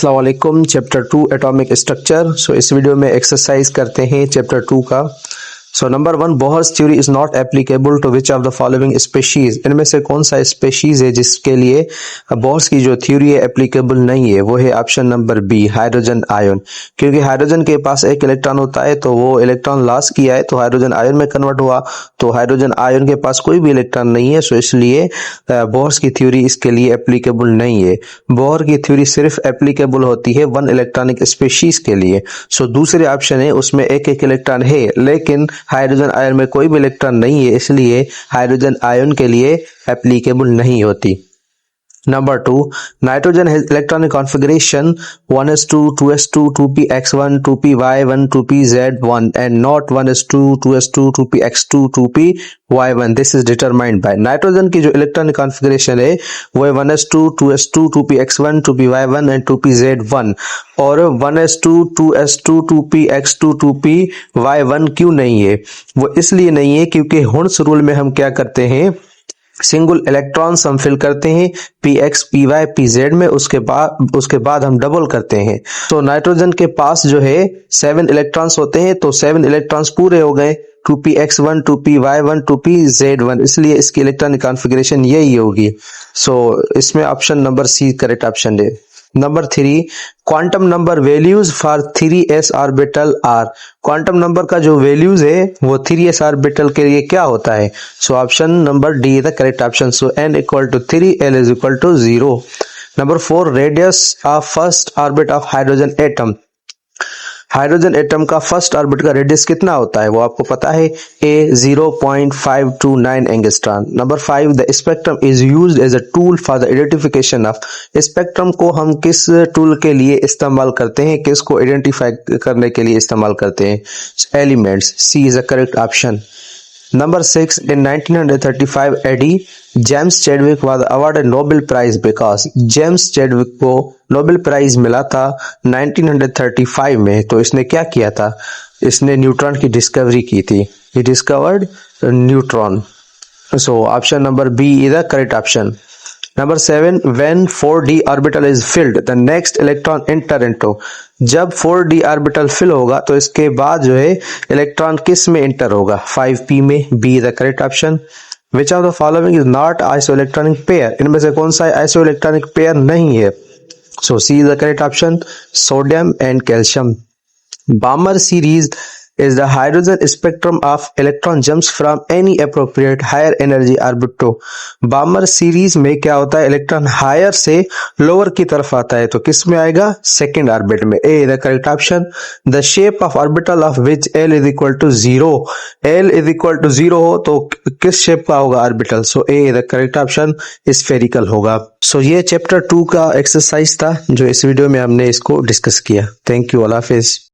अस्सलाम वालेकुम। Chapter 2 atomic structure. सो इस वीडियो में एक्सरसाइज करते हैं चैप्टर 2 का। So number 1, Bohr's theory is not applicable to which of the following species. इनमें से कौन सा स्पीशीज है जिसके लिए बोहर्स की जो थ्योरी है एप्लीकेबल नहीं है? वो है option number B, hydrogen ion. क्योंकि हाइड्रोजन के पास एक इलेक्ट्रॉन होता है तो वो इलेक्ट्रॉन लॉस किया है तो हाइड्रोजन आयन में कन्वर्ट हुआ, तो हाइड्रोजन आयन के पास कोई भी इलेक्ट्रॉन नहीं है, सो इसलिए बोहर्स की थ्योरी इसके लिए एप्लीकेबल नहीं है। बोहर की थ्योरी सिर्फ एप्लीकेबल होती है वन इलेक्ट्रॉनिक स्पीशीज के लिए। सो दूसरे ऑप्शन है उसमें एक एक इलेक्ट्रॉन है लेकिन हाइड्रोजन आयन में कोई भी इलेक्ट्रॉन नहीं है, इसलिए हाइड्रोजन आयन के लिए एप्लीकेबल नहीं होती। Number 2, nitrogen has electronic configuration 1s2, 2s2, 2px1, 2py1, 2pz1 and not 1s2, 2s2, 2px2, 2py1. This is determined by nitrogen की जो इलेक्ट्रॉनिक कॉन्फ़िगरेशन है वो है 1s2, 2s2, 2px1, 2py1 and 2pz1 और 1s2, 2s2, 2px2, 2py1 क्यों नहीं है? वो इसलिए नहीं है क्योंकि हुर्ट्ज रूल में हम क्या करते हैं, सिंगल इलेक्ट्रॉन्स हम फिल करते हैं px, py, pz में, उसके बाद हम डबल करते हैं। तो नाइट्रोजन के पास जो है 7 इलेक्ट्रॉन्स होते हैं तो 7 इलेक्ट्रॉन्स पूरे हो गए, 2px1, 2py1, 2pz1, इसलिए इसकी इलेक्ट्रॉनिक कॉन्फ़िगरेशन यही होगी। सो इसमें option number C correct option है। Number 3, quantum number values for 3s orbital are. Quantum number का जो वैल्यूज है वो 3s ऑर्बिटल के लिए क्या होता है? So option number D is the correct option. So n equal to 3, l is equal to 0। Number 4, radius of first orbit of hydrogen atom. Hydrogen atom का फर्स्ट ऑर्बिट का radius कितना होता है वो आपको पता है, a 0.529 angstrom. Number 5, the spectrum is used as a tool for the identification of. Spectrum को हम किस टूल के लिए इस्तेमाल करते हैं, किसको आइडेंटिफाई करने के लिए इस्तेमाल करते हैं? Elements. C is the correct option. Number 6, in 1935 AD, James Chadwick was awarded Nobel Prize because James Chadwick को नोबेल प्राइज मिला था 1935 में। तो इसने क्या किया था? इसने न्यूट्रॉन की डिस्कवरी की थी। He discovered neutron. So option number B is the correct option. Number 7, when 4d orbital is filled, the next electron enter into। जब 4d ऑर्बिटल फिल होगा तो इसके बाद जो है इलेक्ट्रॉन किस में इंटर होगा? 5p में। B the correct option. Which of the following is not isoelectronic pair. इनमें से कौन सा आइसोइलेक्ट्रॉनिक पेयर नहीं है? So C is the correct option, sodium and calcium. Balmer series is the hydrogen spectrum of electron jumps from any appropriate higher energy orbit to। बामर series में क्या होता है, इलेक्ट्रॉन हायर से लोअर की तरफ आता है तो किस में आएगा? सेकेंड ऑर्बिट में। A the correct option. The shape of orbital of which L is equal to 0। L is equal to 0 हो तो किस शेप का होगा orbital? So A the correct option, spherical होगा। सो ये चैप्टर 2 का एक्सरसाइज था जो इस वीडियो में हमने इसको डिस्कस किया। Thank you, Allah Hafiz.